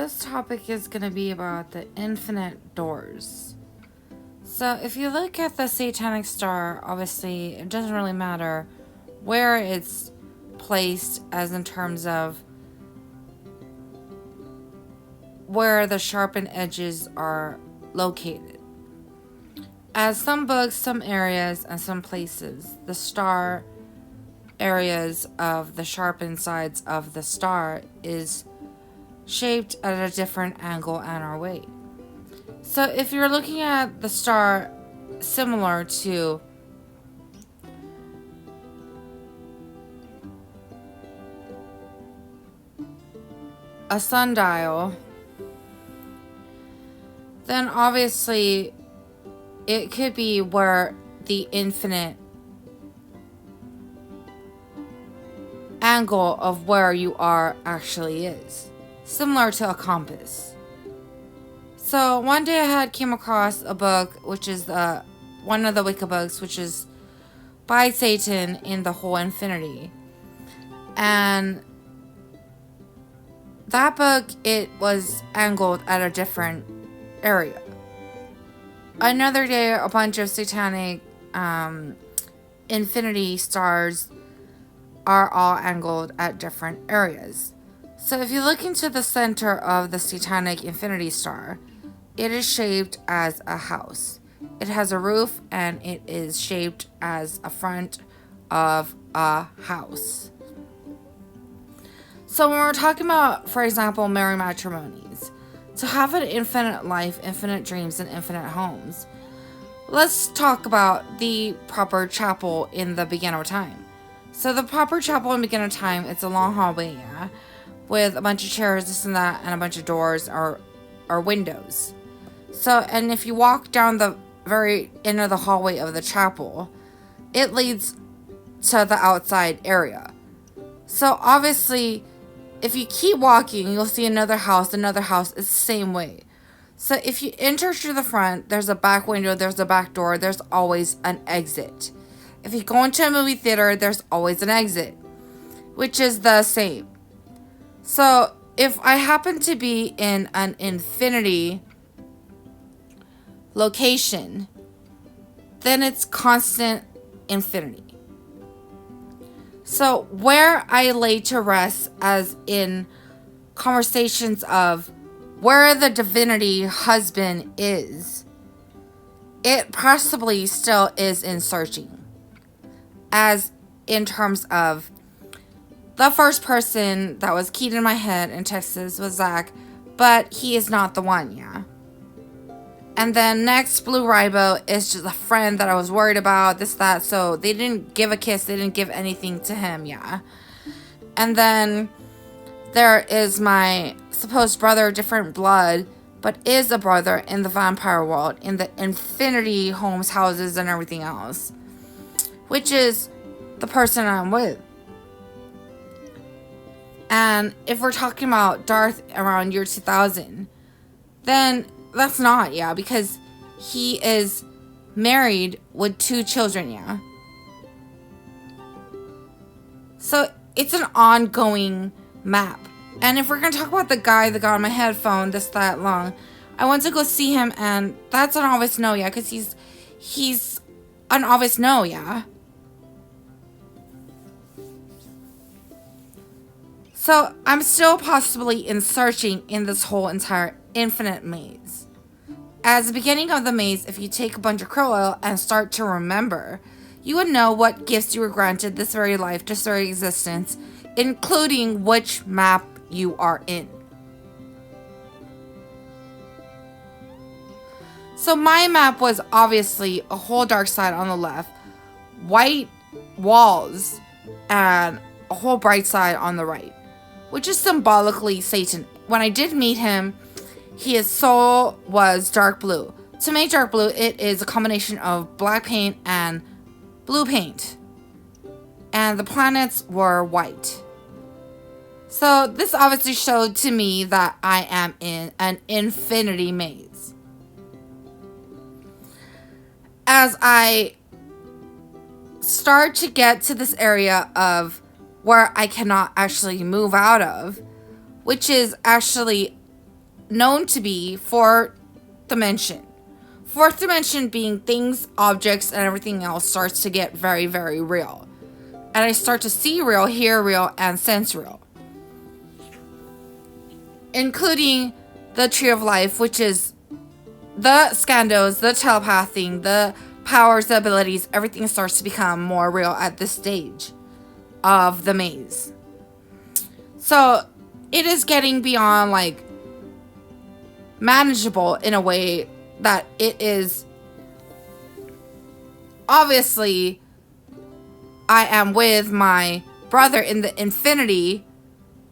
this topic is going to be about the infinite doors. So, if you look at the satanic star, obviously, it doesn't really matter where it's placed, as in terms of where the sharpened edges are located. As some books, some areas, and some places, the star areas of the sharpened sides of the star is shaped at a different angle and or weight. So if you're looking at the star similar to a sundial, then obviously it could be where the infinite angle of where you are actually is, similar to a compass. So one day I had came across a book, which is one of the Wicca books, which is by Satan in the Whole Infinity, and that book, it was angled at a different area. Another day, a bunch of satanic infinity stars are all angled at different areas. So if you look into the center of the satanic infinity star, it is shaped as a house. It has a roof and it is shaped as a front of a house. So when we're talking about, for example, married matrimonies, to have an infinite life, infinite dreams, and infinite homes, let's talk about the proper chapel in the beginning of time. So the proper chapel in the beginning of time, it's a long hallway, yeah, with a bunch of chairs, this and that, and a bunch of doors or windows. So, and if you walk down the very end of the hallway of the chapel, it leads to the outside area. So obviously, if you keep walking, you'll see another house. It's the same way. So if you enter through the front, there's a back window, there's a back door, there's always an exit. If you go into a movie theater, there's always an exit, which is the same. So if I happen to be in an infinity location, then it's constant infinity. So where I lay to rest, as in conversations of where the divinity husband is, it possibly still is in searching. As in terms of the first person that was keyed in my head in Texas was Zach, but he is not the one, yeah. And then next, Blue Ribo is just a friend that I was worried about, this, that. So they didn't give a kiss. They didn't give anything to him, yeah. And then there is my supposed brother, different blood, but is a brother in the vampire world, in the infinity homes, houses, and everything else, which is the person I'm with. And if we're talking about Darth around year 2000, then that's not, yeah, because he is married with 2 children, yeah. So it's an ongoing map. And if we're going to talk about the guy that got on my headphone this that long, I went to go see him, and that's an obvious no, yeah, because he's an obvious no, yeah. So I'm still possibly in searching in this whole entire infinite maze. As the beginning of the maze, if you take a bunch of krill oil and start to remember, you would know what gifts you were granted this very life, this very existence, including which map you are in. So my map was obviously a whole dark side on the left, white walls, and a whole bright side on the right, which is symbolically Satan. When I did meet him, his soul was dark blue. To make dark blue, it is a combination of black paint and blue paint. And the planets were white. So this obviously showed to me that I am in an infinity maze. As I start to get to this area of where I cannot actually move out of, which is actually known to be fourth dimension. Fourth dimension being things, objects, and everything else starts to get very, very real. And I start to see real, hear real, and sense real. Including the Tree of Life, which is the scandos, the telepathing, the powers, the abilities, everything starts to become more real at this stage of the maze. So it is getting beyond like manageable in a way that it is. Obviously, I am with my brother in the infinity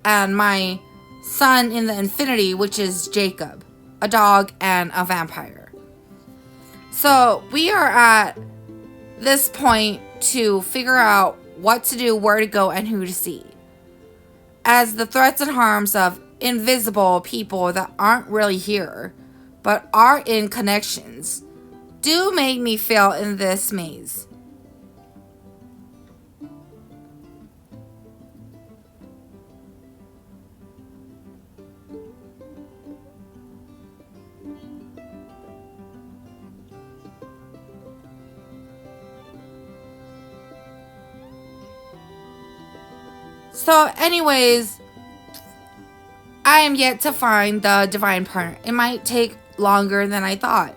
and my son in the infinity, which is Jacob, a dog and a vampire. So we are at this point to figure out what to do, where to go, and who to see, as the threats and harms of invisible people that aren't really here but are in connections do make me feel in this maze. So anyways, I am yet to find the divine partner. It might take longer than I thought.